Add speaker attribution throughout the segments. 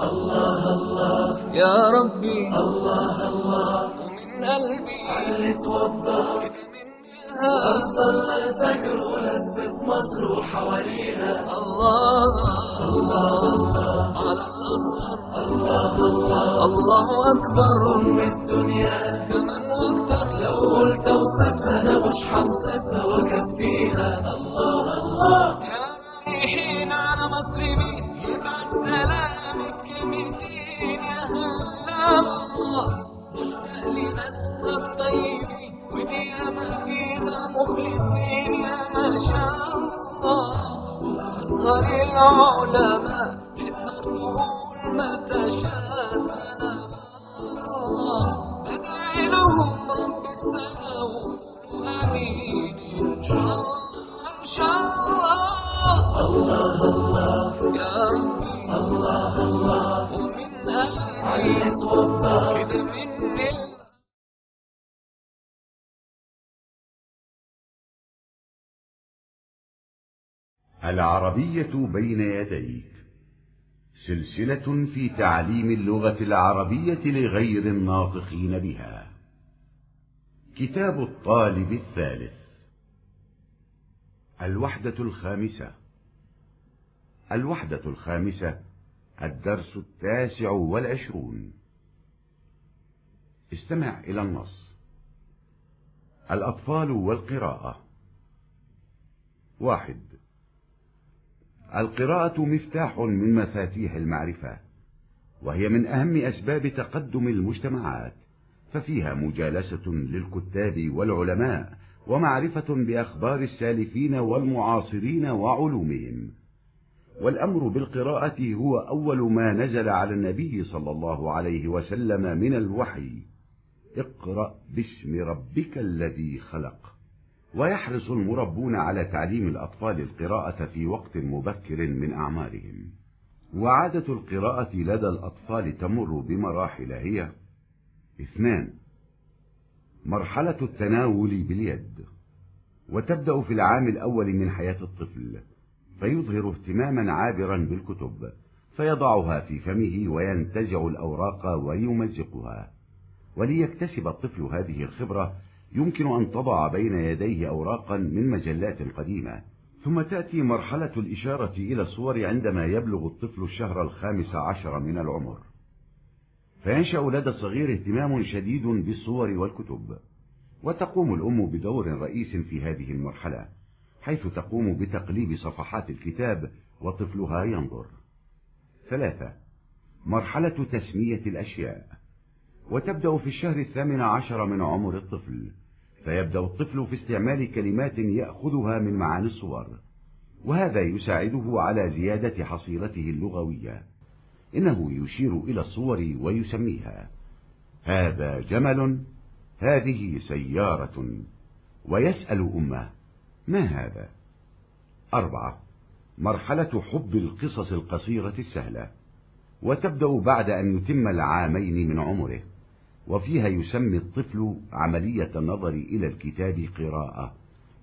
Speaker 1: الله الله
Speaker 2: يا ربي
Speaker 1: الله الله
Speaker 2: ومن قلبي
Speaker 1: علي توضى
Speaker 2: كده منها
Speaker 1: صلى الفجر ولف مصر وحواليها
Speaker 2: الله
Speaker 1: الله
Speaker 2: على الأصغر
Speaker 1: الله الله
Speaker 2: الله أكبر
Speaker 1: أم الدنيا
Speaker 2: كمان وأكتر
Speaker 1: لو قلت اوصفها انا مش هنصفها واكفيها الله الله
Speaker 2: يا رايحين على مصر مين يبعت سلامك كلمتين يا هلا الله مشتاق لناسنا الطيبين ودي أمل فيها مخلصين يا ما شاء الله وأصغر العلماء تقدر تقول ما تشاء الله بدعي لهم رب السماء وقولوا آمين إن شاء الله إن شاء الله
Speaker 1: الله الله
Speaker 2: يا ربي
Speaker 1: الله الله
Speaker 2: ومن قلبي
Speaker 1: علي توضى
Speaker 2: كده مني
Speaker 3: العربية بين يديك، سلسلة في تعليم اللغة العربية لغير الناطقين بها. كتاب الطالب الثالث. الوحدة الخامسة. الوحدة الخامسة، الدرس 29. استمع إلى النص. الأطفال والقراءة. 1. القراءة مفتاح من مفاتيح المعرفة، وهي من أهم أسباب تقدم المجتمعات، ففيها مجالسة للكتاب والعلماء ومعرفة بأخبار السالفين والمعاصرين وعلومهم. والأمر بالقراءة هو أول ما نزل على النبي صلى الله عليه وسلم من الوحي: اقرأ باسم ربك الذي خلق. ويحرص المربون على تعليم الأطفال القراءة في وقت مبكر من أعمارهم. وعادة القراءة لدى الأطفال تمر بمراحل، هي: 2. مرحلة التناول باليد، وتبدأ في العام الأول من حياة الطفل، فيظهر اهتماما عابرا بالكتب، فيضعها في فمه وينتزع الأوراق ويمزقها. وليكتسب الطفل هذه الخبرة يمكن أن تضع بين يديه أوراقا من مجلات قديمة. ثم تأتي مرحلة الإشارة إلى الصور عندما يبلغ الطفل الشهر 15 من العمر، فينشأ لدى الصغير اهتمام شديد بالصور والكتب. وتقوم الأم بدور رئيس في هذه المرحلة، حيث تقوم بتقليب صفحات الكتاب وطفلها ينظر. 3. مرحلة تسمية الأشياء، وتبدأ في الشهر 18 من عمر الطفل، فيبدأ الطفل في استعمال كلمات يأخذها من معاني الصور، وهذا يساعده على زيادة حصيلته اللغوية. إنه يشير إلى الصور ويسميها: هذا جمل، هذه سيارة، ويسأل أمه: ما هذا؟ 4. مرحلة حب القصص القصيرة السهلة، وتبدأ بعد أن يتم العامين من عمره، وفيها يسمي الطفل عملية النظر إلى الكتاب قراءة،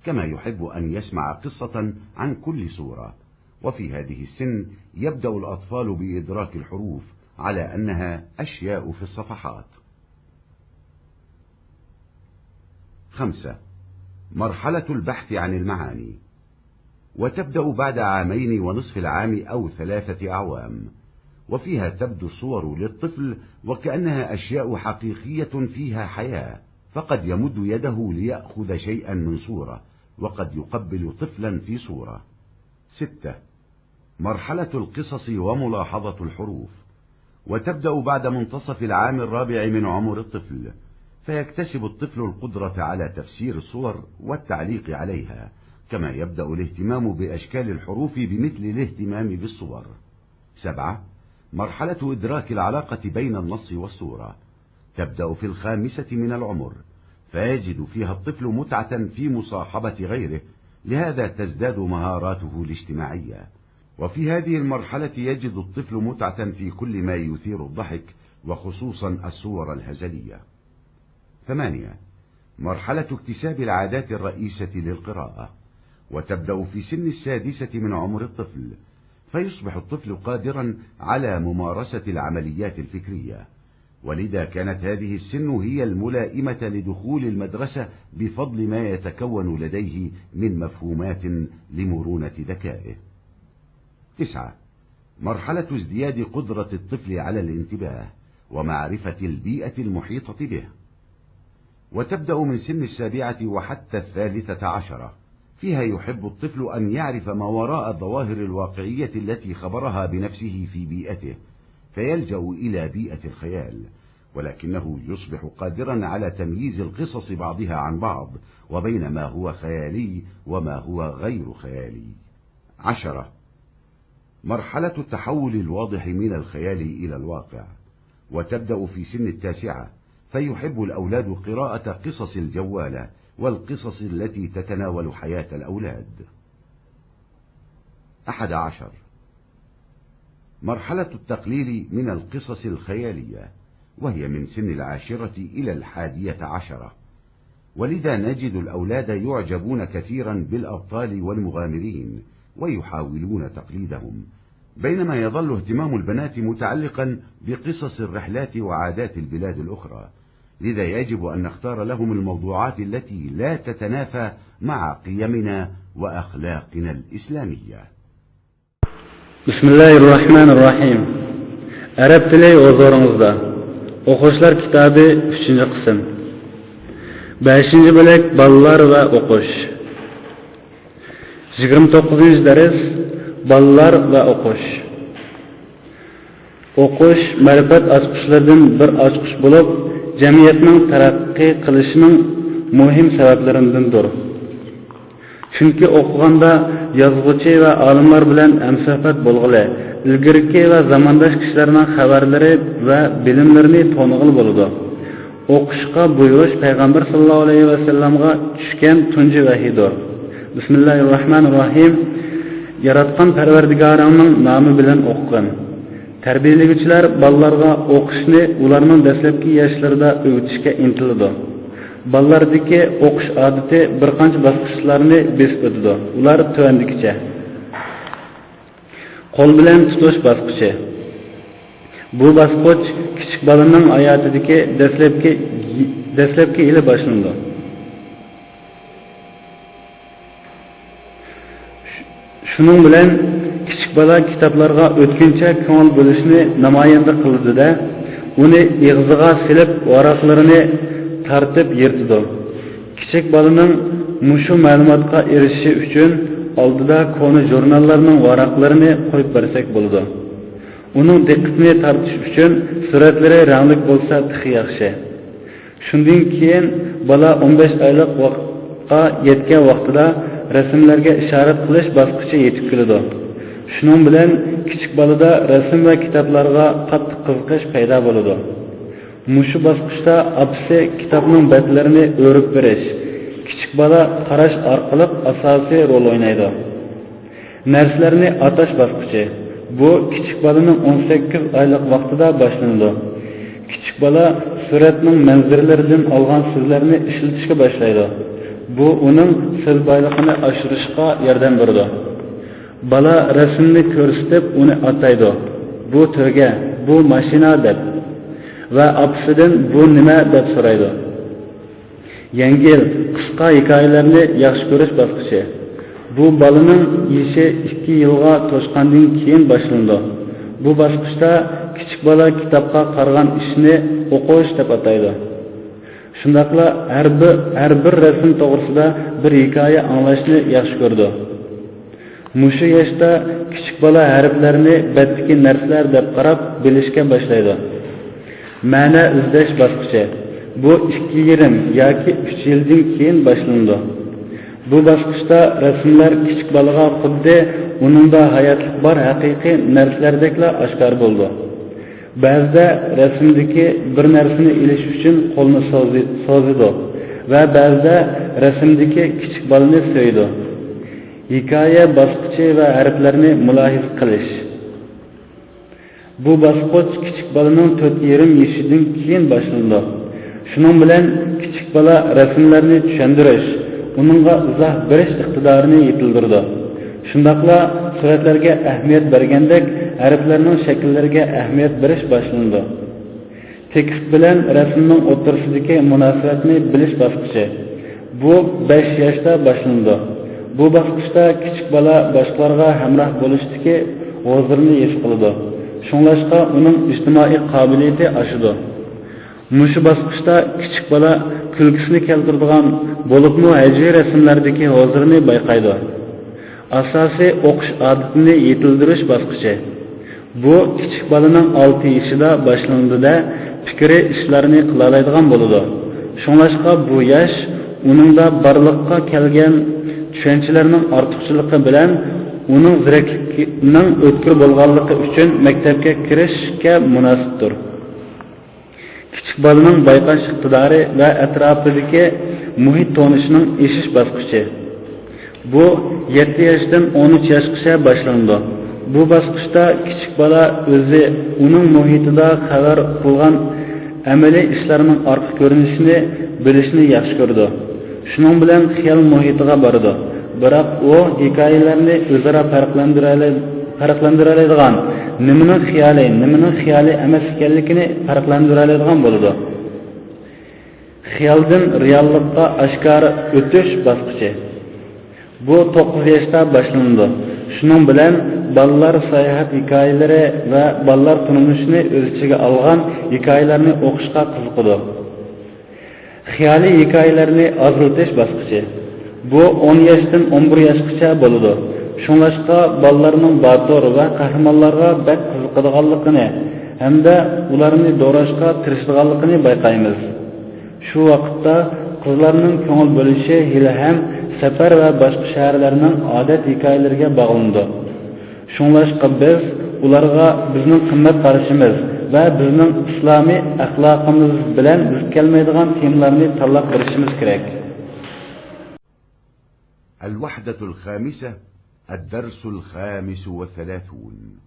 Speaker 3: كما يحب أن يسمع قصة عن كل سورة. وفي هذه السن يبدأ الأطفال بإدراك الحروف على أنها أشياء في الصفحات. 5. مرحلة البحث عن المعاني، وتبدأ بعد 2.5 العام أو 3 أعوام، وفيها تبدو الصور للطفل وكأنها أشياء حقيقية فيها حياة، فقد يمد يده ليأخذ شيئا من صورة، وقد يقبل طفلا في صورة. 6. مرحلة القصص وملاحظة الحروف، وتبدأ بعد منتصف العام 4 من عمر الطفل، فيكتسب الطفل القدرة على تفسير الصور والتعليق عليها، كما يبدأ الاهتمام بأشكال الحروف بمثل الاهتمام بالصور. 7. مرحلة إدراك العلاقة بين النص والصورة، تبدأ في 5 من العمر، فيجد فيها الطفل متعة في مصاحبة غيره، لهذا تزداد مهاراته الاجتماعية. وفي هذه المرحلة يجد الطفل متعة في كل ما يثير الضحك، وخصوصا الصور الهزلية. 8. مرحلة اكتساب العادات الرئيسة للقراءة، وتبدأ في سن 6 من عمر الطفل، فيصبح الطفل قادرا على ممارسة العمليات الفكرية، ولذا كانت هذه السن هي الملائمة لدخول المدرسة بفضل ما يتكون لديه من مفهومات لمرونة ذكائه. 9. مرحلة ازدياد قدرة الطفل على الانتباه ومعرفة البيئة المحيطة به، وتبدأ من سن 7 وحتى 13. فيها يحب الطفل أن يعرف ما وراء الظواهر الواقعية التي خبرها بنفسه في بيئته، فيلجأ إلى بيئة الخيال، ولكنه يصبح قادرا على تمييز القصص بعضها عن بعض وبين ما هو خيالي وما هو غير خيالي. 10. مرحلة التحول الواضح من الخيال إلى الواقع، وتبدأ في سن 9. فيحب الأولاد قراءة قصص الجوالة والقصص التي تتناول حياة الأولاد. 11. مرحلة التقليل من القصص الخيالية، وهي من سن 10 إلى 11، ولذا نجد الأولاد يعجبون كثيرا بالأبطال والمغامرين ويحاولون تقليدهم، بينما يظل اهتمام البنات متعلقا بقصص الرحلات وعادات البلاد الأخرى. لذا يجب أن نختار لهم الموضوعات التي لا تتنافى مع قيمنا وأخلاقنا الإسلامية.
Speaker 4: بسم الله الرحمن الرحيم. Arab tili o'zlaringizda. O'qishlar kitobi 3-qism. 5-bo'lak bolalar va o'qish. 29-dars bolalar va o'qish. O'qish ma'rifat ochqichlaridan bir ochqich bo'lib, jamiyatning taraqqiy qilishining muhim sabablaridandir. Chunki o'qiganda yozuvchi va olimlar bilan hamsuhbat bo'lg'ili, ilgirki va zamondosh kishilarning xabarlari va bilimlarini to'ng'il bo'ladi. O'qishga buyurish payg'ambar sollallohu alayhi vasallamga tushgan tunji vahiydir. Bismillahirrohmanirrohim. Yaratgan Parvardigoringning nomi bilan o'qigin. Tarbiyalovchilar bolalarga o'qishni ularning dastlabki yoshlarida o'rgatishga intiladi. Bolalardagi o'qish odati bir qancha bosqichlarni besib o'tadi. Ular tuvandikicha. Qo'l bilan tutish bosqichi. Bu bosqich kichik bolaning hayotidagi dastlabki yili boshlanadi. Shuning bilan kichik bola kitoblarga o'tkincha ko'ngil bo'lishni namoyon qiladi-da, uni ig'ziga silib, varaqlarini tartib yirtidi. Kichik bolaning mushu ma'lumotga erishishi uchun oldida koni jurnallarning varaqlarini qo'yib bersak bo'ladi. Uning diqqatini tortish uchun suratlari rangli bo'lsa texi yaxshi. Shundan keyin bola 15 oylik vaqtga yetgan vaqtida rasmlarga ishorat qilish bosqichi yetib keladi. Shuning bilan kichik bolada rasm va kitoblarga qattiq qiziqish paydo bo'ladi. Mushu bosqichda apsi kitobning betlarini o'rib berish, kichik bola qarash orqali asosiy rol o'ynaydi. Narsalarni atash bosqichi. Bu kichik bolaning 18 oylik vaqtida boshlanadi. Kichik bola suratning manzaralaridan olgan so'zlarni ishlatishga boshlaydi. Bu uning so'z boyligini oshirishga yordam beradi. Bola rasmni ko'rsatib uni ataydi. Bu to'ga, bu mashina deb va apsidan bu nima deb so'raydi. Yengil, qisqa hikoyalarni yaxshi ko'rish bosqichi. Bu bolaning yoshi 2 yilga to'shqandan keyin boshlanadi. Bu bosqichda kichik bola kitobga qaragan ishni o'qish deb ataydi. Shundaqla har bir rasm to'g'risida bir hikoya anglashni yaxshi ko'rdi. Mushu yoshda kichik bola harflarni betdagi narsalar deb qarab bilishga boshlaydi. Ma'no izlash bosqichi. Bu 2,5 yoki 3 yildan keyin boshlanadi. Bu bosqichda rasmlar kichik bolaga xuddi uningda hayotlik bor haqiqiy narsalardekla oshkor bo'ldi. Ba'zida rasmdagi bir narsani ilish uchun qo'lni so'zidi va ba'zida rasmdagi kichik bolani so'ydi. Hikoya bosqichi va harflarni mulohiza qilish. Bu bosqich kichik bolaning 4,5 yoshidan keyin boshlanadi. Shuning bilan kichik bola rasmlarni tushuntirish, uningga izoh berish iqtidorini yetildirdi. Shundaqla suratlarga ahamiyat bergandek, harflarning shakllariga ahamiyat berish boshlandi. Tekst bilan rasmning o'rtasidagi munosabatni bilish bosqichi. Bu 5 yoshda boshlandi. Bu bosqichda kichik bola boshqalarga hamroh bo'lishdagi hozirni his qiladi. Shunglashqa uning ijtimoiy qobiliyati oshadi. Mushu bosqichda kichik bola kulgisini keltiradigan bo'libmi hajri rasmlardagi hozirni bayqaydi. Asosiy o'qish odatini yetildirish bosqichi. Bu kichik bolaning 6 yoshida boshlanadi-da, fikri ishlarni qila oladigan bo'ladi. Shunglashqa bu yosh uningda barliqqa kelgan tushunchalarning ortiqchiligi bilan uning zirakligining o'tkir bo'lganligi uchun maktabga kirishga munosibdir. Kichik bolaning bayqash iqtidori va atrofidagi muhit tonishining eshish bosqichi. Bu 7 yoshdan 13 yoshgacha boshlanadi. Bu bosqichda kichik bola o'zi uning muhitida xabar qilgan amaliy ishlarning orqa ko'rinishini bilishni yaxshi ko'rdi. Shuning bilan xiyol muhitiga bordi. Biroq u hikoyalarni o'zaro farqlantira oladigan, nimaning xiyoli emas ekanligini farqlantira oladigan bo'ladi. Xiyoldan reallikka oshkora o'tish bosqichi. Bu 9 yoshda boshlanadi. Shuning bilan bolalar sayohat hikoyalari va bolalar turmushini o'z ichiga olgan hikoyalarni o'qishga qiziqadi. Xiyoliy hikoyalarni aziltish bosqichi. Bu 10 yoshdan 11 yoshgacha bo'ladi. Shunlashqa bolalarning botur va qahramonlarga bak qiziqadiganligini hamda ularni do'rashga tirishadiganligini bayqaymiz. Shu vaqtda qizlarning ko'ngil bo'lishi hali ham safar va boshqa shaharlarning odat hikoyalariga bog'landi. Shunlashqa biz ularga bizning qimmat qarashimiz va bizning islomiy axloqimiz bilan biz kelmaydigan temalarni tanlab berishimiz kerak.
Speaker 3: الوحدة الخامسة، الدرس 35.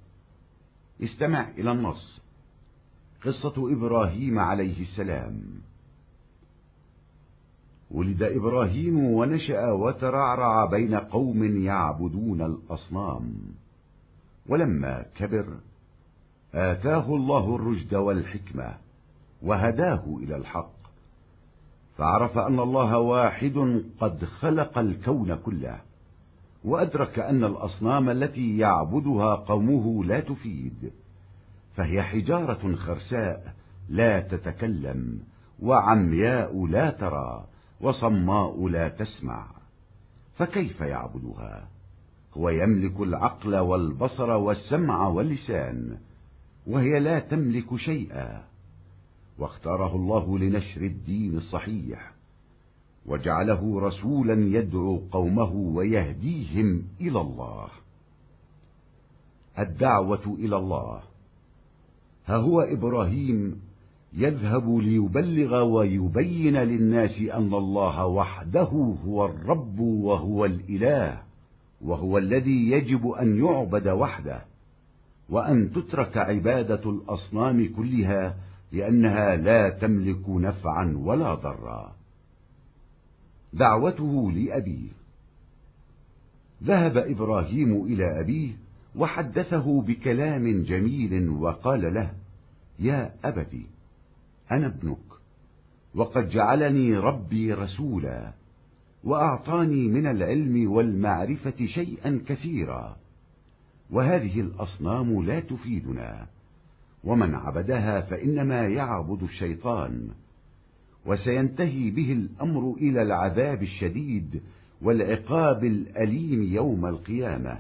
Speaker 3: استمع إلى النص. قصة إبراهيم عليه السلام. ولد إبراهيم ونشأ وترعرع بين قوم يعبدون الأصنام، ولما كبر آتاه الله الرشد والحكمة وهداه إلى الحق، فعرف أن الله واحد قد خلق الكون كله، وأدرك أن الأصنام التي يعبدها قومه لا تفيد، فهي حجارة خرساء لا تتكلم، وعمياء لا ترى، وصماء لا تسمع، فكيف يعبدها؟ هو يملك العقل والبصر والسمع واللسان، وهي لا تملك شيئا. واختاره الله لنشر الدين الصحيح، وجعله رسولا يدعو قومه ويهديهم إلى الله. الدعوة إلى الله. ها هو إبراهيم يذهب ليبلغ ويبين للناس أن الله وحده هو الرب وهو الإله، وهو الذي يجب أن يعبد وحده، وأن تترك عبادة الأصنام كلها لأنها لا تملك نفعا ولا ضرا. دعوته لأبيه. ذهب إبراهيم إلى أبيه وحدثه بكلام جميل وقال له: يا أبت، أنا ابنك، وقد جعلني ربي رسولا، وأعطاني من العلم والمعرفة شيئا كثيرا، وهذه الأصنام لا تفيدنا، ومن عبدها فإنما يعبد الشيطان، وسينتهي به الأمر إلى العذاب الشديد والعقاب الأليم يوم القيامة،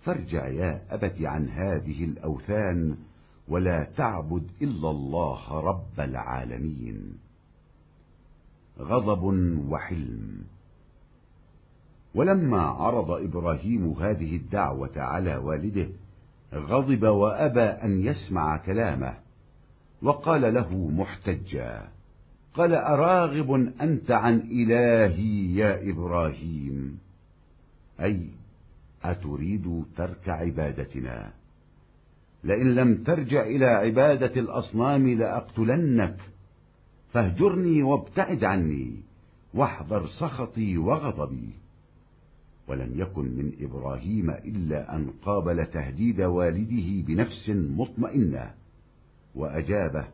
Speaker 3: فارجع يا أبت عن هذه الأوثان ولا تعبد إلا الله رب العالمين. غضب وحلم. ولما عرض إبراهيم هذه الدعوة على والده غضب وأبى أن يسمع كلامه، وقال له محتجا: قال: أراغب أنت عن إلهي يا إبراهيم؟ أي أتريد ترك عبادتنا؟ لئن لم ترجع إلى عبادة الأصنام لأقتلنك، فاهجرني وابتعد عني، واحذر سخطي وغضبي. ولم يكن من إبراهيم إلا أن قابل تهديد والده بنفس مطمئنة وأجابه: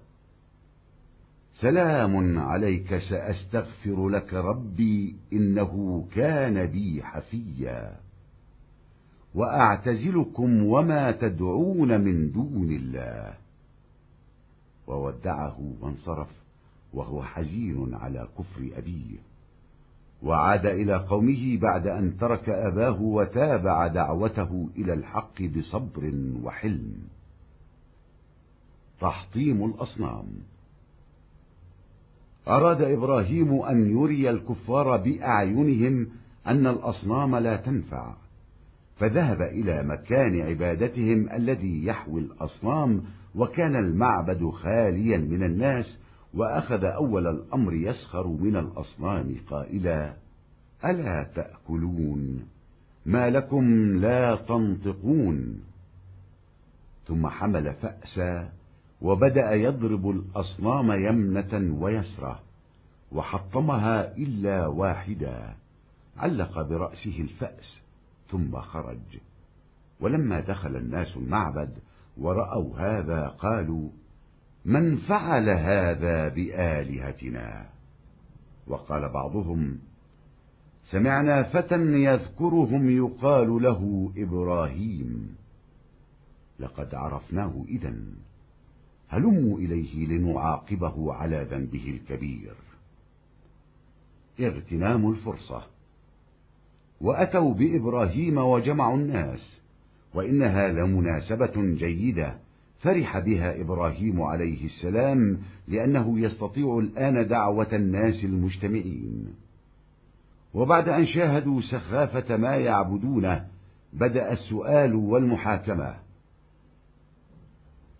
Speaker 3: سلام عليك، سأستغفر لك ربي إنه كان بي حفيا، وأعتزلكم وما تدعون من دون الله. وودعه وانصرف وهو حزين على كفر أبيه، وعاد إلى قومه بعد أن ترك أباه وتابع دعوته إلى الحق بصبر وحلم. تحطيم الأصنام. أراد إبراهيم أن يري الكفار بأعينهم أن الأصنام لا تنفع، فذهب إلى مكان عبادتهم الذي يحوي الأصنام، وكان المعبد خاليا من الناس، وأخذ أول الأمر يسخر من الأصنام قائلا: ألا تأكلون؟ ما لكم لا تنطقون؟ ثم حمل فأسا وبدأ يضرب الأصنام يمنة ويسرة، وحطمها إلا واحدا، علق برأسه الفأس ثم خرج. ولما دخل الناس المعبد ورأوا هذا قالوا: من فعل هذا بآلهتنا؟ وقال بعضهم: سمعنا فتى يذكرهم يقال له إبراهيم، لقد عرفناه إذن، هلموا إليه لنعاقبه على ذنبه الكبير. اغتنام الفرصة. وأتوا بإبراهيم وجمعوا الناس، وإنها لمناسبة جيدة فرح بها إبراهيم عليه السلام، لأنه يستطيع الآن دعوة الناس المجتمعين. وبعد أن شاهدوا سخافة ما يعبدونه بدأ السؤال والمحاكمة.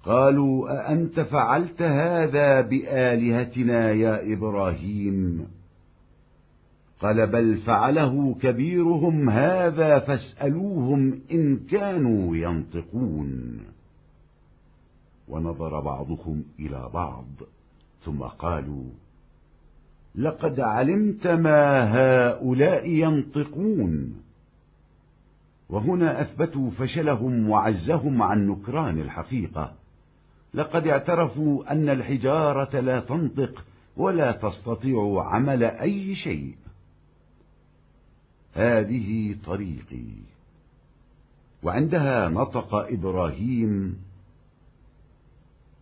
Speaker 3: قالوا: أأنت فعلت هذا بآلهتنا يا إبراهيم؟ قال: بل فعله كبيرهم هذا فاسألوهم إن كانوا ينطقون. ونظر بعضهم إلى بعض ثم قالوا: لقد علمت ما هؤلاء ينطقون. وهنا أثبتوا فشلهم وعزهم عن نكران الحقيقة. لقد اعترفوا أن الحجارة لا تنطق ولا تستطيع عمل أي شيء. هذه طريقي. وعندها نطق إبراهيم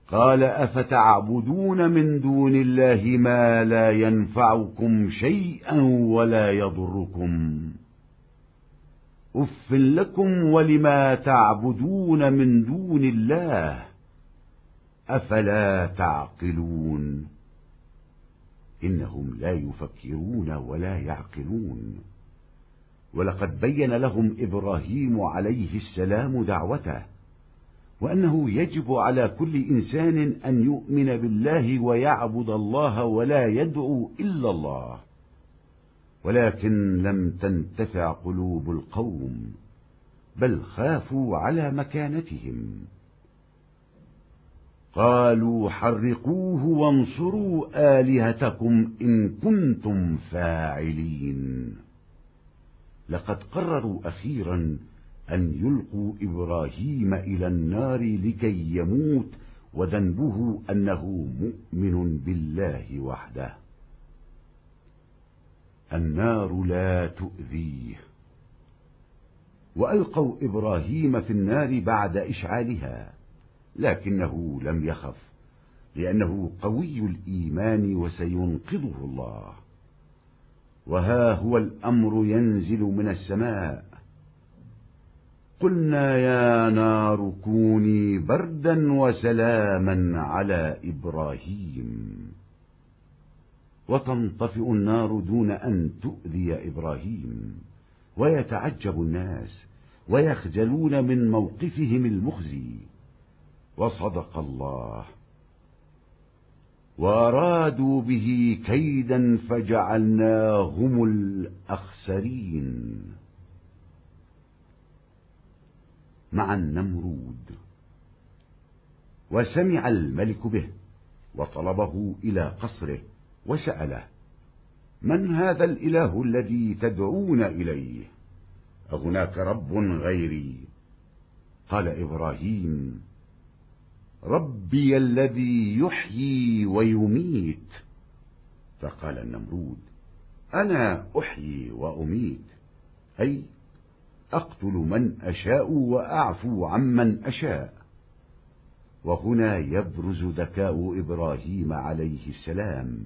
Speaker 3: قال: أفتعبدون من دون الله ما لا ينفعكم شيئا ولا يضركم، أف لكم ولما تعبدون من دون الله، أفلا تعقلون. إنهم لا يفكرون ولا يعقلون. ولقد بين لهم إبراهيم عليه السلام دعوته، وأنه يجب على كل إنسان أن يؤمن بالله ويعبد الله ولا يدعو إلا الله. ولكن لم تنتفع قلوب القوم، بل خافوا على مكانتهم. قالوا: حرقوه وانصروا آلهتكم إن كنتم فاعلين. لقد قرروا أخيرا أن يلقوا إبراهيم إلى النار لكي يموت، وذنبه أنه مؤمن بالله وحده. النار لا تؤذيه. وألقوا إبراهيم في النار بعد إشعالها، لكنه لم يخف، لأنه قوي الإيمان وسينقذه الله. وها هو الأمر ينزل من السماء. قلنا يا نار كوني بردا وسلاما على إبراهيم. وتنطفئ النار دون أن تؤذي إبراهيم، ويتعجب الناس ويخجلون من موقفهم المخزي. وصدق الله. وأرادوا به كيدا فجعلناهم الأخسرين. مع النمرود. وسمع الملك به وطلبه إلى قصره وسأله: من هذا الإله الذي تدعون إليه؟ أهناك رب غيري؟ قال إبراهيم: ربي الذي يحيي ويميت. فقال النمرود: أنا أحيي وأميت، أي أقتل من أشاء وأعفو عمن أشاء. وهنا يبرز ذكاء إبراهيم عليه السلام،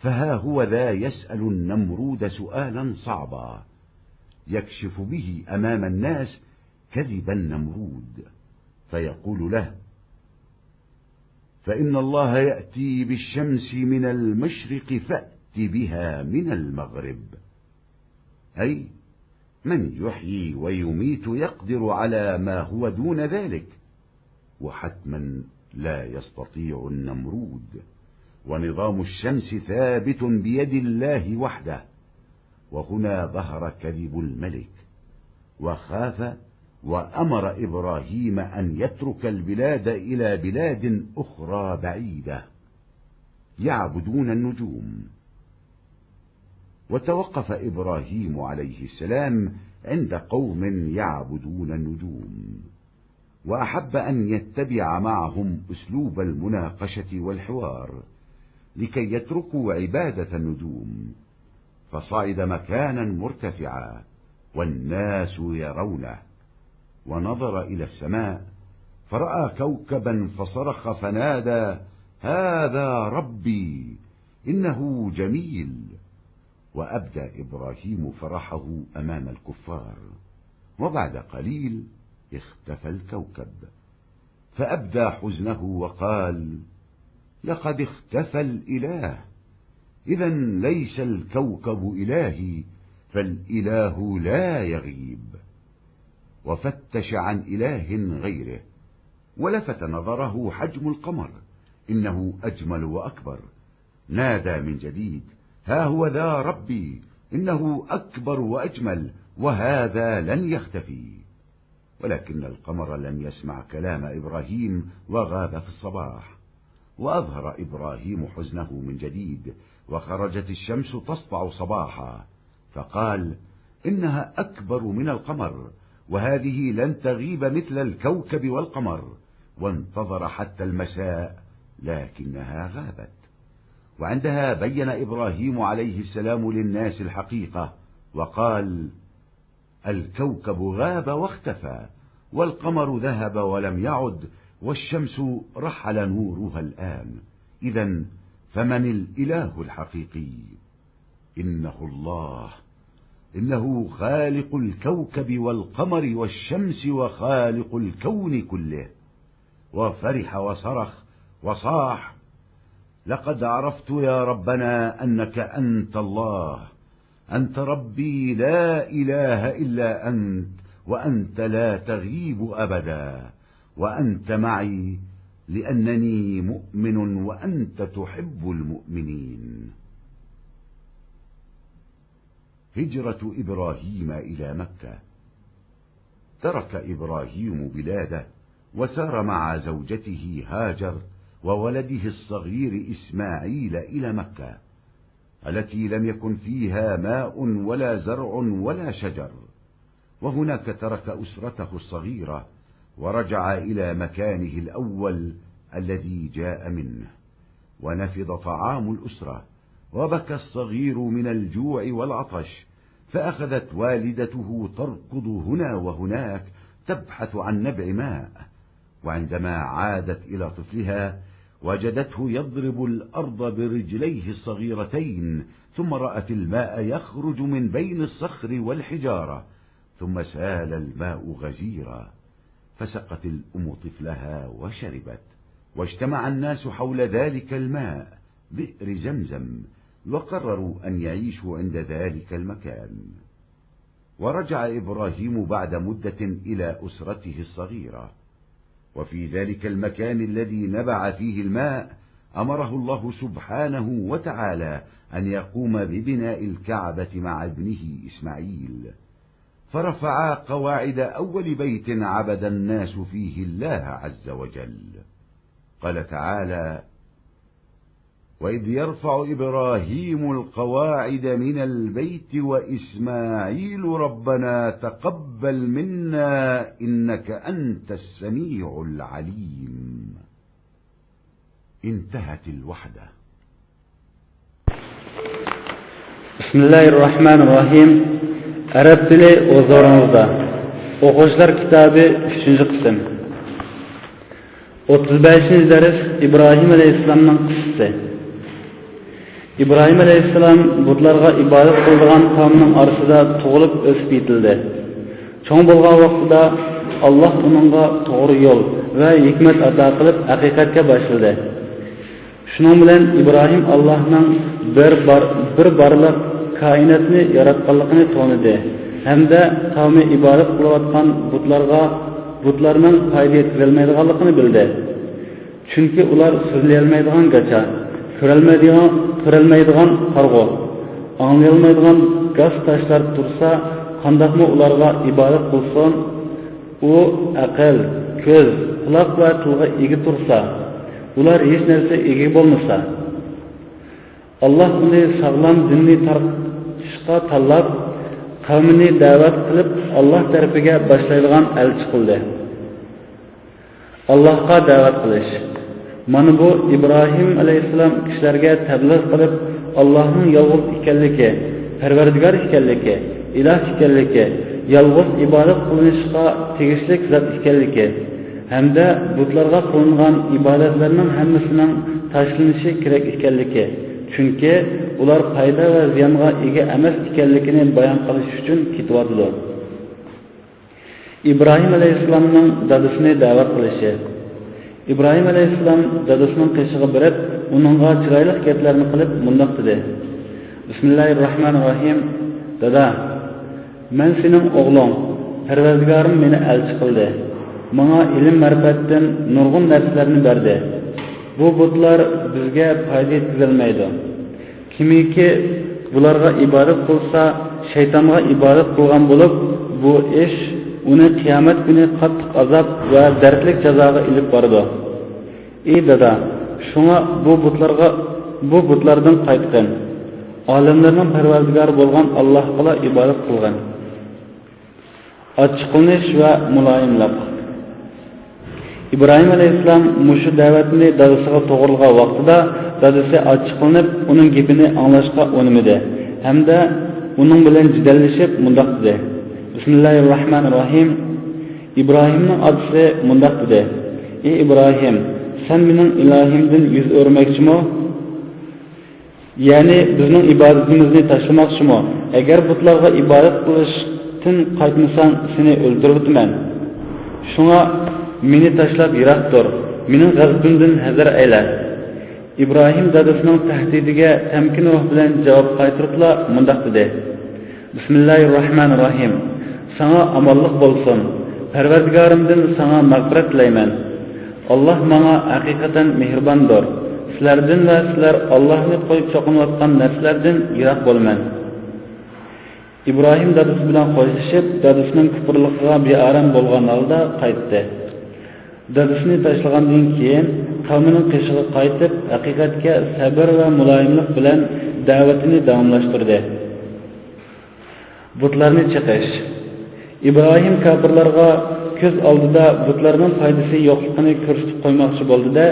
Speaker 3: فها هو ذا يسأل النمرود سؤالا صعبا يكشف به أمام الناس كذب النمرود، فيقول له: فإن الله يأتي بالشمس من المشرق فأت بها من المغرب، أي من يحيي ويميت يقدر على ما هو دون ذلك، وحتما لا يستطيع النمرود، ونظام الشمس ثابت بيد الله وحده. وهنا ظهر كذب الملك، وخاف وأمر إبراهيم أن يترك البلاد إلى بلاد أخرى بعيدة يعبدون النجوم. وتوقف إبراهيم عليه السلام عند قوم يعبدون النجوم، وأحب أن يتبع معهم أسلوب المناقشة والحوار لكي يتركوا عبادة النجوم، فصعد مكانا مرتفعا والناس يرونه، ونظر إلى السماء فرأى كوكبا فصرخ فنادى: هذا ربي إنه جميل. وأبدى إبراهيم فرحه أمام الكفار، وبعد قليل اختفى الكوكب، فأبدى حزنه وقال: لقد اختفى الإله، إذا ليس الكوكب إلهي، فالإله لا يغيب. وفتش عن إله غيره، ولفت نظره حجم القمر، إنه أجمل وأكبر. نادى من جديد: ها هو ذا ربي إنه أكبر وأجمل، وهذا لن يختفي. ولكن القمر لم يسمع كلام إبراهيم وغاب في الصباح. وأظهر إبراهيم حزنه من جديد، وخرجت الشمس تسطع صباحا، فقال: إنها أكبر من القمر، وهذه لن تغيب مثل الكوكب والقمر. وانتظر حتى المساء، لكنها غابت. وعندها بين إبراهيم عليه السلام للناس الحقيقة، وقال: الكوكب غاب واختفى، والقمر ذهب ولم يعد، والشمس رحل نورها الآن، إذن فمن الإله الحقيقي؟ إنه الله، إنه خالق الكوكب والقمر والشمس وخالق الكون كله. وفرح وصرخ وصاح: لقد عرفت يا ربنا أنك أنت الله، أنت ربي لا إله إلا أنت، وأنت لا تغيب أبدا، وأنت معي لأنني مؤمن وأنت تحب المؤمنين. هجرة إبراهيم إلى مكة. ترك إبراهيم بلاده وسار مع زوجته هاجر وولده الصغير إسماعيل إلى مكة، التي لم يكن فيها ماء ولا زرع ولا شجر. وهناك ترك أسرته الصغيرة ورجع إلى مكانه الأول الذي جاء منه، ونفض طعام الأسرة، وبكى الصغير من الجوع والعطش. فأخذت والدته تركض هنا وهناك تبحث عن نبع ماء، وعندما عادت إلى طفلها وجدته يضرب الأرض برجليه الصغيرتين، ثم رأت الماء يخرج من بين الصخر والحجارة، ثم سال الماء غزيرا، فسقت الأم طفلها وشربت. واجتمع الناس حول ذلك الماء، بئر زمزم، وقرروا أن يعيشوا عند ذلك المكان. ورجع إبراهيم بعد مدة إلى أسرته الصغيرة، وفي ذلك المكان الذي نبع فيه الماء أمره الله سبحانه وتعالى أن يقوم ببناء الكعبة مع ابنه إسماعيل، فرفعا قواعد أول بيت عبد الناس فيه الله عز وجل. قال تعالى: وإذ يرفع إبراهيم القواعد من البيت وإسماعيل ربنا تقبل منا إنك أنت السميع العليم. انتهت الوحدة.
Speaker 4: بسم الله الرحمن الرحيم. Arab tili o'zlaringizda. O'quvchilar kitobi 3-qism. 35-dars İbrahim alayhissalomning qissasi. İbrahim alayhissalom butlarga ibodat qilgan qavmning orasida tug'ilib o'sib yetildi. Cho'ng bo'lgan vaqtida Alloh uningga to'g'ri yo'l va hikmat ato qilib haqiqatga boshladi. Shuning bilan İbrahim Allohning bir barliq koinotni yaratganligini tanidi hamda qavmi ibodat qilayotgan butlarning foyda yetkazolmaydiganligini bildi. Chunki ular so'zlayolmaydigan gacha, ko'rolmaydigan qarg'u, anglayolmaydigan gaz tashlar tursa, qandaqmi ularga ibodat qilsin, u aql, ko'z, quloq va tilga ega tursa, ular hech narsa ega bo'lmasa, Alloh uni sog'lom dinni tarqatishga tanlab, qavmini da'vat qilib, Alloh tarafiga boshlaydigan elchi qildi. Allohga da'vat qilish. Mana bu İbrahim alayhissalom kishilarga tabliğ qilib, Allohning yolg'iz ekanligi, Parvardigor ekanligi, iloh ekanligi, yolg'iz ibodat qilinishga tegishli zot ekanligi hamda butlarga qilingan ibodatlarning hammasining tashlanishi kerak ekanligi, chunki ular foyda va ziyonga ega emas ekanligini bayon qilish uchun ketyapti. İbrahim alayhissalomning dadasini da'vat qilishi. İbrahim alayhissalom dadasining qishig'iga borib, uningga chiroyli gaplarni qilib mundoq dedi. Bismillahirrohmanirrohim. Dada, men sening o'g'ling, Parvardigorim meni elchi qildi. Menga ilm ma'rifatdan nurg'un narsalarni berdi. Bu butlar bizga foyda yetkazolmaydi. Kimiki bularga ibodat qilsa, shaytonga ibodat qilgan bo'lib, bu ish uni qiyomat kuni qattiq azob va dardli jazoga ilib boradi. Ey dada, shunga bu butlardan qaytgan. Olimlarning Parvardigori bo'lgan Allohga ibodat qilgan. Ochiqlanish va muloyimlik. İbrahim alayhissalom mushu da'vatni dadasiga to'g'rilgan vaqtida dadasi ochiqlanib, uning gapini anglashga unimidi hamda uning bilan jidallashib mundoq dedi. Bismillahirrohmanirrohim. İbrahimning otasi mundoq dedi. Ey İbrahim, sen mening ilohimdan yuz o'rmoqchimi? Ya'ni bizning ibodatimizni tashlamoqchimi? Agar butlarga ibodat qilishdan qaytmasang, seni o'ldiribman. Shunga meni tashlab yiroq tur. Mening g'azabimdan hazar ayla. İbrahim dadasining tahdidiga tamkin ruh bilan javob qaytiribla mundoq dedi. Bismillahirrohmanirrohim. Sana amonlik bo'lsin. Parvardigorimdan sana mag'firat tilayman. Alloh menga haqiqatan mehribondir. Sizlardan va sizlar Allohni qo'yib choqinayotgan narsalardan yiroq bo'lman. İbrahim dadasi bilan qo'shilib, dadasining kufrligiga bearam bo'lgan holda qaytdi. Dadasini tashlagandan keyin qavmining qishig'iga qaytib, haqiqatga sabr va muloyimlik bilan da'vatini davomlashtirdi. Butlarni chiqish. İbrahim kafirlarga ko'z oldida butlarning foydasi yo'qligini ko'rsatib qo'ymoqchi bo'ldi-da,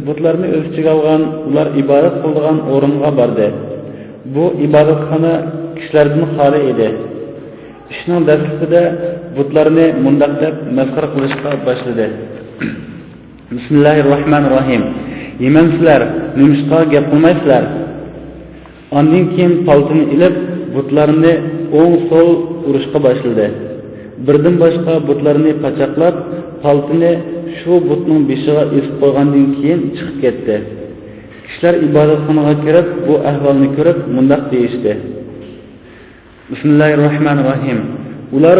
Speaker 4: butlarni o'z ichiga olgan, ular ibodat qilgan o'ringa bordi. Bu ibodatxona kishilardan xoli edi. Ishning dastlabida butlarni mundoq deb masxara qilishga boshladi. Bismillahirrohmanirrohim. Yemansizlar, nimishqa gap qilmaysizlar. Ondan keyin paltini ilib, butlarni o'ng-so'l urishga boshladi. Birdan boshqa butlarni pachaqlab, paltini shu butning beshiga esib qo'ygandan keyin chiqib ketdi. Kishilar ibodatxonaga kirib, bu ahvolni ko'rib, mundoq deyishdi. Bismillahirrohmanirrohim. Ular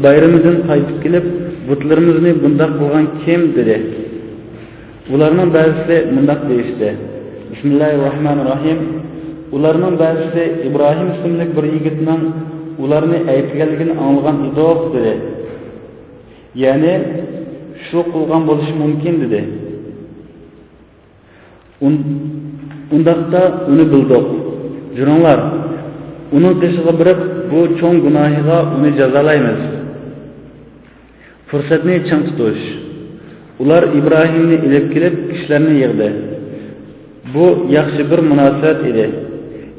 Speaker 4: bayramidan qaytib kelib, butlarimizni bundoq qilgan kim dedi. Ularning ba'zisi mundoq deyishdi. Bismillahirrohmanirrohim. Ularning ba'zisi İbrahim ismli bir yigitning ularni aytganligini anglagan edi dedi. Ya'ni shu qilgan bo'lishi mumkin dedi. Undaqda uni bildik. Juranglar, uning qishiga birib bu cho'ng gunohiga uni jazolaymiz. Fursatni chang tutish. Ular Ibrohimni ilib kelib kishilarni yig'di. Bu yaxshi bir munosabat edi.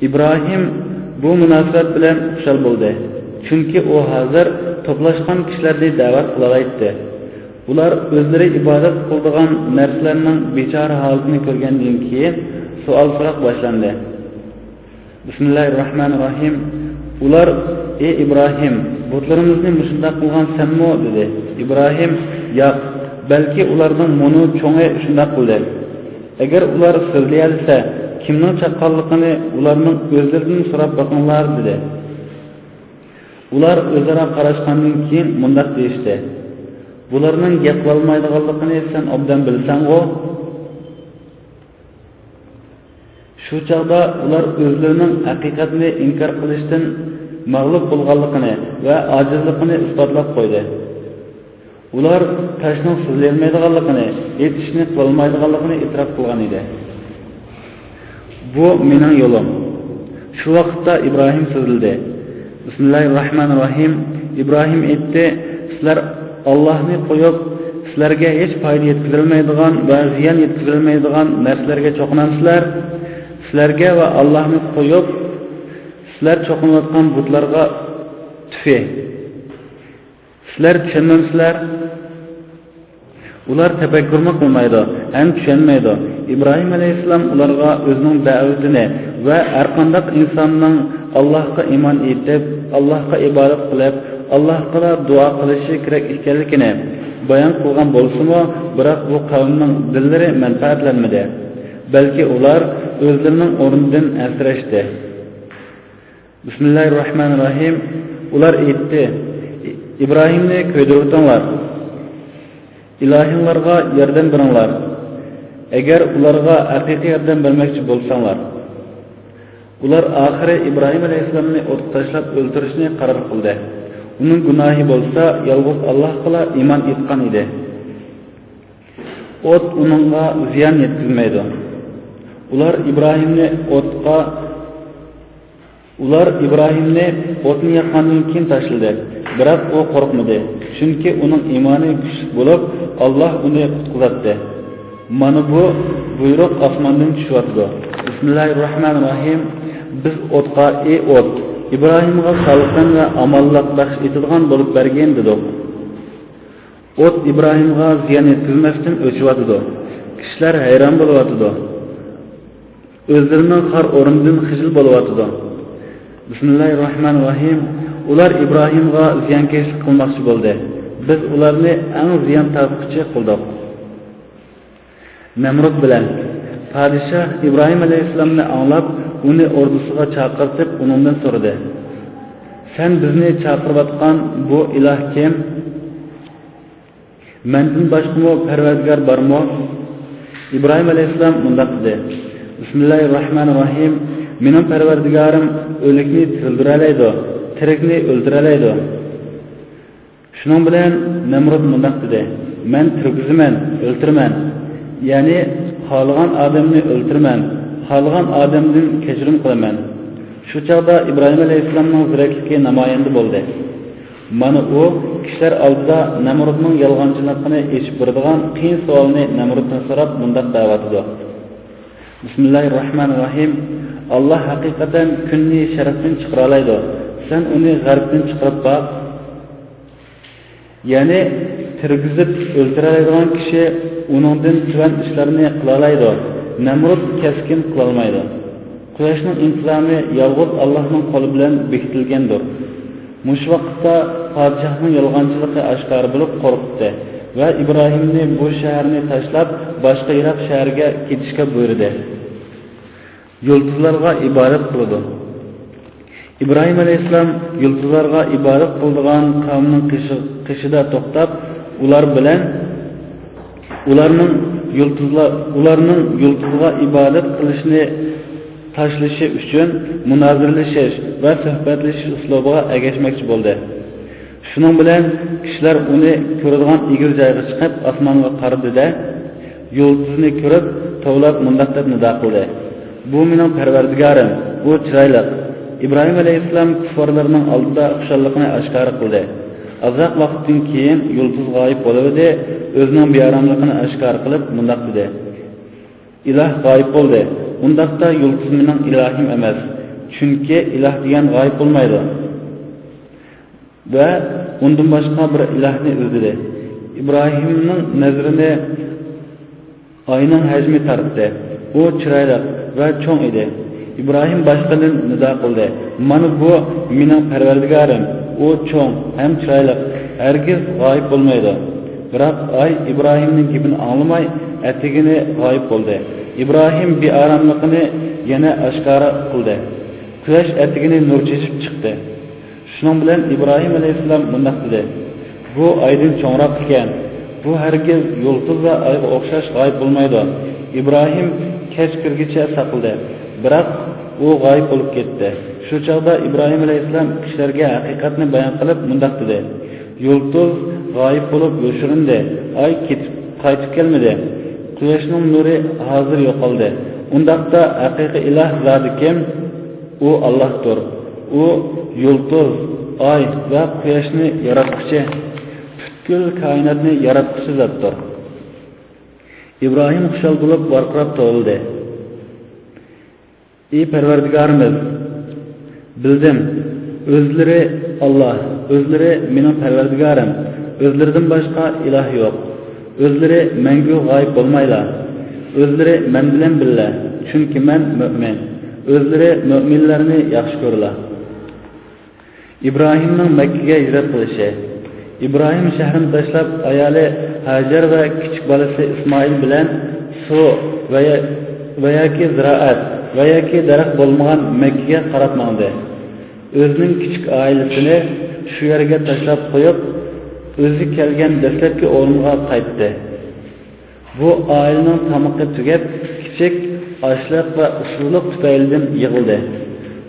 Speaker 4: Ibrohim bu munosabat bilan xushal bo'ldi. Chunki u hozir to'plashgan kishilarni da'vat qilayotdi. Ular o'zlari ibodat qiladigan narsalarning bechora holatini ko'rgandan keyin savol-so'roq boshlandi. Bismillahirrohmanirrohim. Ular: "Ey Ibrohim, butlarimizni mushunda qilgan senmi?" dedi. Ibrohim: "Yo'q, balki ularning muni cho'ngi shunda qildi. Agar ular so'zlayolsa, kimning chaqqonligini ularning o'zlaridan so'rab boqinglar" dedi. Ular o'zaro qarashgandan keyin mundaq deyishdi: "Bularning gap qilolmaydiganligini sen obdan bilsan-ku." Shu chaqda ular o'zlarining haqiqatni inkor qilishdan mag'lub bo'lganligini va ojizligini isbotlab qo'ydi. Ular tashning so'zlayolmaydiganligini, aytishni qilolmaydiganligini e'tirof qilgan edi. "Bu mening yo'lim." Shu vaqtda Ibrohim so'zildi. Bismillahirrohmanirrohim. Ibrohim aytdi: "Sizlar Allohni qo'yib, sizlarga hech foyda yetkazilmaydigan va ziyon yetkazilmaydigan narsalarga cho'qinansizlar. Sizlarga va Allohni qo'yib, sizlar cho'qinayotgan butlarga tufi. Sizlar tushunmaysizlar." Ular tafakkurni qilmaydi, ham tushunmaydi. Ibrohim alayhissalom ularga o'zining da'vatini va har qanday insonning Allohga iymon etib, Allohga ibodat qilib, Allohga duo qilishi kerak ekanligini bayon qilgan bo'lsa-mu, biroq bu qavmning dillari manfaatlanmadi. Balki ular o'zlarining o'rnidan asrashdi. Bismillahirrohmanirrohim. Ular aytdi: "Ibrohimni ko'ydiribdinglar. Ilohinglarga yordam beringlar. Agar ularga haqiqiy yordam bermoqchi bo'lsanglar." Ular oxiri Ibrohim alayhissalomni o'tga tashlab o'ldirishni qaror qildi. Uning gunohi bo'lsa, yolg'iz Allohga iymon etgan edi. O't uningga ziyon yetkazmaydi. Ular Ibrohimni o'tni yoqqandan keyin tashladi. Biroq u qo'rqmadi, chunki uning iymoni kuchli bo'lib, Alloh uni qutqazdi. Mana bu buyruq osmondan tushyapti. Bismillahirrohmanirrohim. Biz o'tqa: "Ey o't, Ibrohimga sog'liq va omonlik baxsh etadigan bo'lib bergan" dedik. O't Ibrohimga ziyon yetkazmasdan o'chyapti. Kishilar hayron bo'lyapti. O'zlarining har o'rindan xijil bo'lyapti. Bismillahirrohmanirrohim. Ular Ibrohimga ziyonkashlik qilmoqchi bo'ldi. Biz ularni eng ziyon tortquchi qildik. Namrud bilan podshoh Ibrohim alayhissalomni anglab, uni ordusiga chaqirtib, undan so'radi: "Sen bizni chaqirayotgan bu iloh kim? Mendan boshqa parvardigor bormi?" Ibrohim alayhissalom mundaq dedi: "Bismillahirrohmanirrohim. Mening parvardigorim o'likni tirildiradi, tirikni o'ldiradi." Shuning bilan Namrud mundaq dedi: "Men tirikziman, o'ltirman. Ya'ni xohlagan odamni o'ltirman, xohlagan odamdan kechirim qilaman." Shu chaqda Ibrohim alayhissalomning zirakligi namoyon bo'ldi. Mana u kishilar oldida Namrudning yolg'onchiligini eshitib beradigan qiyin savolni Namruddan so'rab mundaq da'vat etdi: "Bismillahirrohmanirrohim. Alloh haqiqatan kunni sharqdan chiqara oladi. Sen uni g'arbdan chiqarib boq." Ya'ni tirgizib o'ldiradigan kishi uningdan tuvan ishlarni qila oladi. Namrud keskin qila olmaydi. Quyoshning intizomi yolg'iz Allohning qo'li bilan bekitilgandir. Mush vaqtda podshohning yolg'onchiligi oshkor bo'lib qo'rqdi va Ibrohimni bu shaharni tashlab boshqa Iroq shahriga ketishga buyurdi. Yulduzlarga ibodat qildi. Ibrohim alayhissalom yulduzlarga ibodat qiladigan qavmning qishida to'xtab, ular bilan ularning yulduzga ibodat qilishni tashlashi uchun munozirlashish va suhbatlashish uslubiga ergashmoqchi bo'ldi. Shuning bilan kishilar uni ko'radigan egiz joyga chiqib osmonga qaradi-da, yulduzni ko'rib, tovlab mundaq deb nido qildi. Bu mening Parvardigorim, u chiroyli. İbrahim alayhissalom kuffarlarning oldida xushallikni oshkor qildi. Azroq vaqtdan keyin yulduz g'oyib bo'ldi, o'zining bearomligini oshkor qilib mundaq dedi: Iloh g'oyib bo'ldi. Undaqda yulduz mening ilohim emas, chunki iloh degan g'oyib bo'lmaydi. Va undan boshqa bir ilohni izladi. İbrahimning nazarini oyning hajmi tortdi. U chiroyli va cho'ng edi. İbrahim boshqadan nido qildi: "Mana bu mening Parvardigorim, u cho'ng ham chiroyli, hargiz g'oyib bo'lmaydi." Biroq oy İbrahimning gapini anglamay, atigini g'oyib bo'ldi. İbrahim bearomligini yana oshkora qildi. Quyosh atigini nur chechib chiqdi. Shuning bilan İbrahim alayhissalom bunday dedi: "Bu oydan cho'ngroq ekan. Bu hargiz yulduz va oyga o'xshash g'oyib bo'lmaydi." İbrahim kech kirgicha saqildi. Biroq u g'oyib bo'lib ketdi. Shu chog'da İbrahim alayhissalom kishilarga haqiqatni bayon qilib mundaq dedi: "Yulduz g'oyib bo'lib yo'shirindi, oy qaytib kelmadi. Quyoshning nuri hozir yo'qoldi. Undaqda haqiqiy iloh zoti kim? U Allohdir. U yulduz, oy va quyoshni yaratuvchi, butkul koinotni yaratuvchi zotdir." İbrahim xushal bo'lib varqirab to'ldi: "Ey Parvardigorimiz, bildim, o'zlari Alloh, o'zlari mening Parvardigorim, o'zlaridan boshqa iloh yo'q. O'zlari mangu g'oyib bo'lmaylar. O'zlari men bilan birga, chunki men mu'min. O'zlari mu'minlarni yaxshi ko'rlar." İbrahimning Makkaga hijrat qilishi. İbrahim shahrini tashlab ayoli Hajar va kichik bolasi Ismoil bilan suv va yoki ziroat va yoki daraxt bo'lmagan Makkaga qarab mandi. O'zining kichik oilasini shu yerga tashlab qo'yib, o'zi kelgan dastlabki o'rniga qaytdi. Bu oilaning tamoqi tugab, kichik ochliq va usuzlik tufaylidan yig'ildi.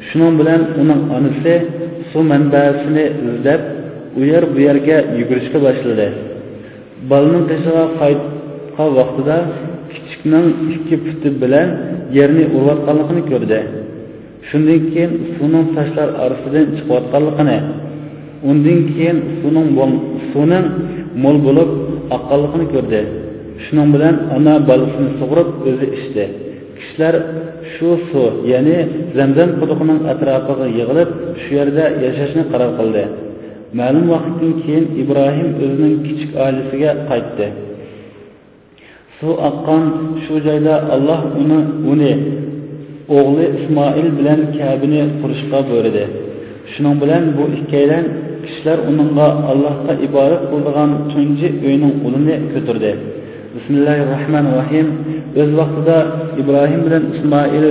Speaker 4: Shuning bilan uning onasi suv manbasini izlab, u yer bu yerga yugurishga boshladi. Bolaning qishiga qaytgan vaqtida kichikning ikki puti bilan yerni urayotganligini ko'rdi. Shundan keyin suvning toshlar orasidan chiqayotganligini, undan keyin suvning mo'l bo'lib oqqanligini ko'rdi. Shuning bilan ona bolasini sug'urib o'zi ichdi. Kishilar shu suv, ya'ni Zamzam quduqining atrofiga yig'ilib, shu yerda yashashni qaror qildi. Ma'lum vaqtdan keyin İbrahim o'zining kichik oilasiga qaytdi. Suv oqqan shu joyda Alloh uni o'g'li Ismoil bilan Ka'bani qurishga buyurdi. Shuning bilan bu ikkilan kishilar uningga Allohga ibodat qiladigan tunji uyning ulini ko'tardi. Bismillahirrohmanirrohim. O'z vaqtida İbrahim bilan Ismoil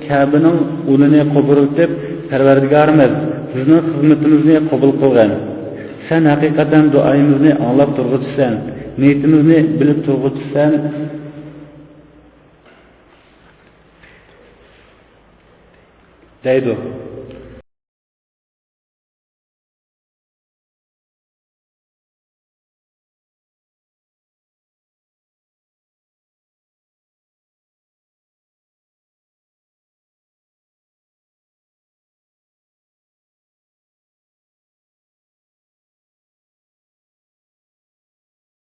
Speaker 4: Ka'baning ulini qo'birtib, Parvardigorimiz, bizning xizmatimizni qabul qilgan. Sen haqiqatan duoyimizni anglab turg'izsan, niyatimizni bilib turg'izsan. Deydi.